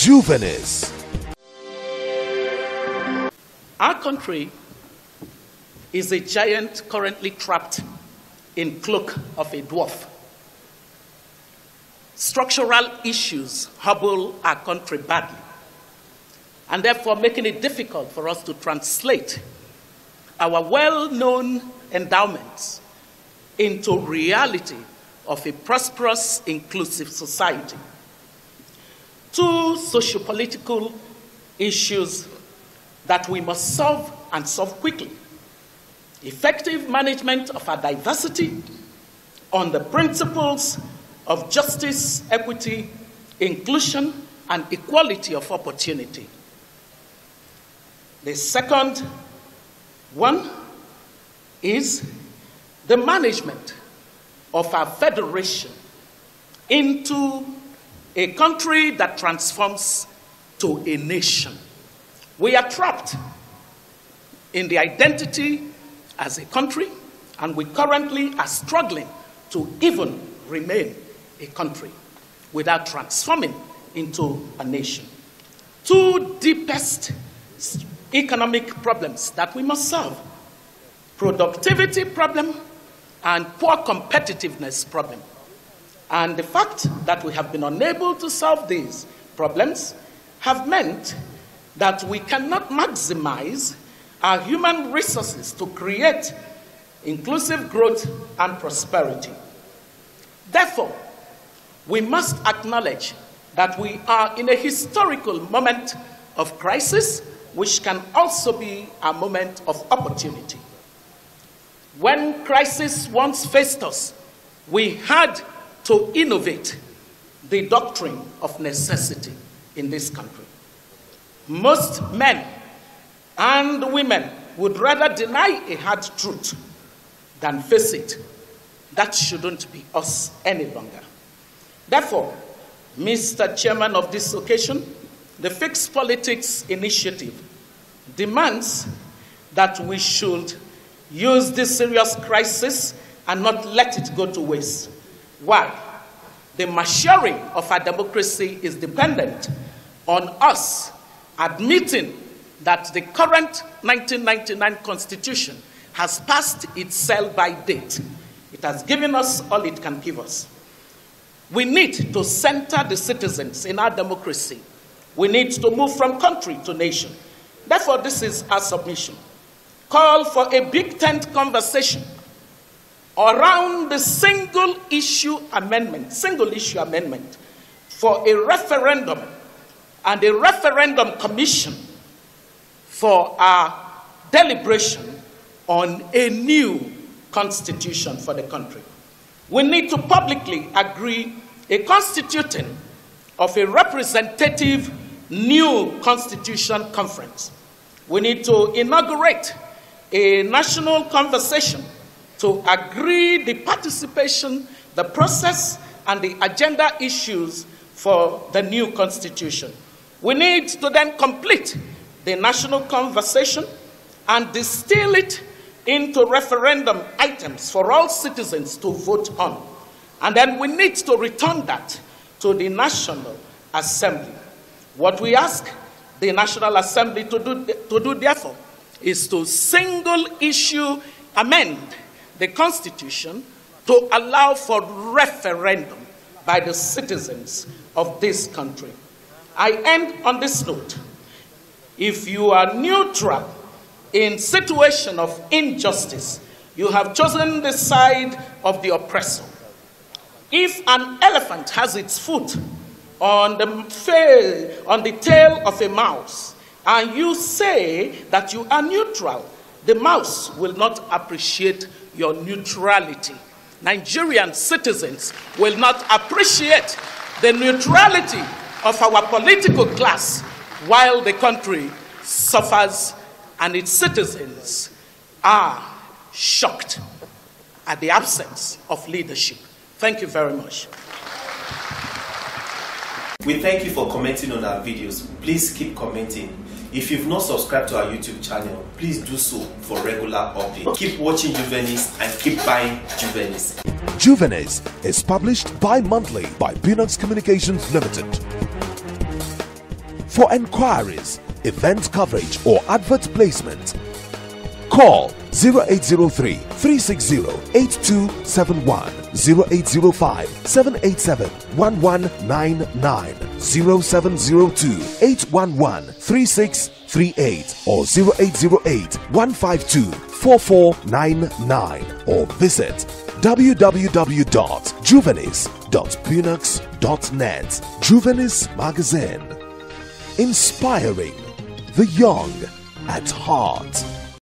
Juvenis. Our country is a giant currently trapped in cloak of a dwarf. Structural issues hobble our country badly, and therefore making it difficult for us to translate our well-known endowments into reality of a prosperous, inclusive society. Two socio-political issues that we must solve and solve quickly. Effective management of our diversity on the principles of justice, equity, inclusion, and equality of opportunity. The second one is the management of our federation into a country that transforms to a nation. We are trapped in the identity as a country, and we currently are struggling to even remain a country without transforming into a nation. Two deepest economic problems that we must solve: productivity problem and poor competitiveness problem. And the fact that we have been unable to solve these problems have meant that we cannot maximize our human resources to create inclusive growth and prosperity. Therefore, we must acknowledge that we are in a historical moment of crisis, which can also be a moment of opportunity. When crisis once faced us, we had to innovate the doctrine of necessity in this country. Most men and women would rather deny a hard truth than face it. That shouldn't be us any longer. Therefore, Mr. Chairman of this occasion, the Fix Politics Initiative demands that we should use this serious crisis and not let it go to waste. Why? The maturing of our democracy is dependent on us admitting that the current 1999 Constitution has passed its sell-by date. It has given us all it can give us. We need to center the citizens in our democracy. We need to move from country to nation. Therefore, this is our submission. Call for a big tent conversation around the single issue amendment for a referendum and a referendum commission for our deliberation on a new constitution for the country. We need to publicly agree a constituting of a representative new constitution conference. We need to inaugurate a national conversation to agree the participation, the process, and the agenda issues for the new constitution. We need to then complete the national conversation and distill it into referendum items for all citizens to vote on. And then we need to return that to the National Assembly. What we ask the National Assembly to do therefore is to single issue amend the Constitution to allow for referendum by the citizens of this country. I end on this note. If you are neutral in situation of injustice, you have chosen the side of the oppressor. If an elephant has its foot on the tail of a mouse, and you say that you are neutral, the mouse will not appreciate your neutrality. Nigerian citizens will not appreciate the neutrality of our political class while the country suffers and its citizens are shocked at the absence of leadership. Thank you very much. We thank you for commenting on our videos. Please keep commenting. If you've not subscribed to our YouTube channel, please do so for regular updates. Keep watching Juvenis and keep buying Juvenis. Juvenis is published bi-monthly by Peanuts Communications Limited. For enquiries, event coverage or advert placement, call 0803 360 8271, 0805 787 1199, 0702 811 3638, or 0808 152 4499, or visit www.juvenis.punux.net. Juvenis Magazine, inspiring the young at heart.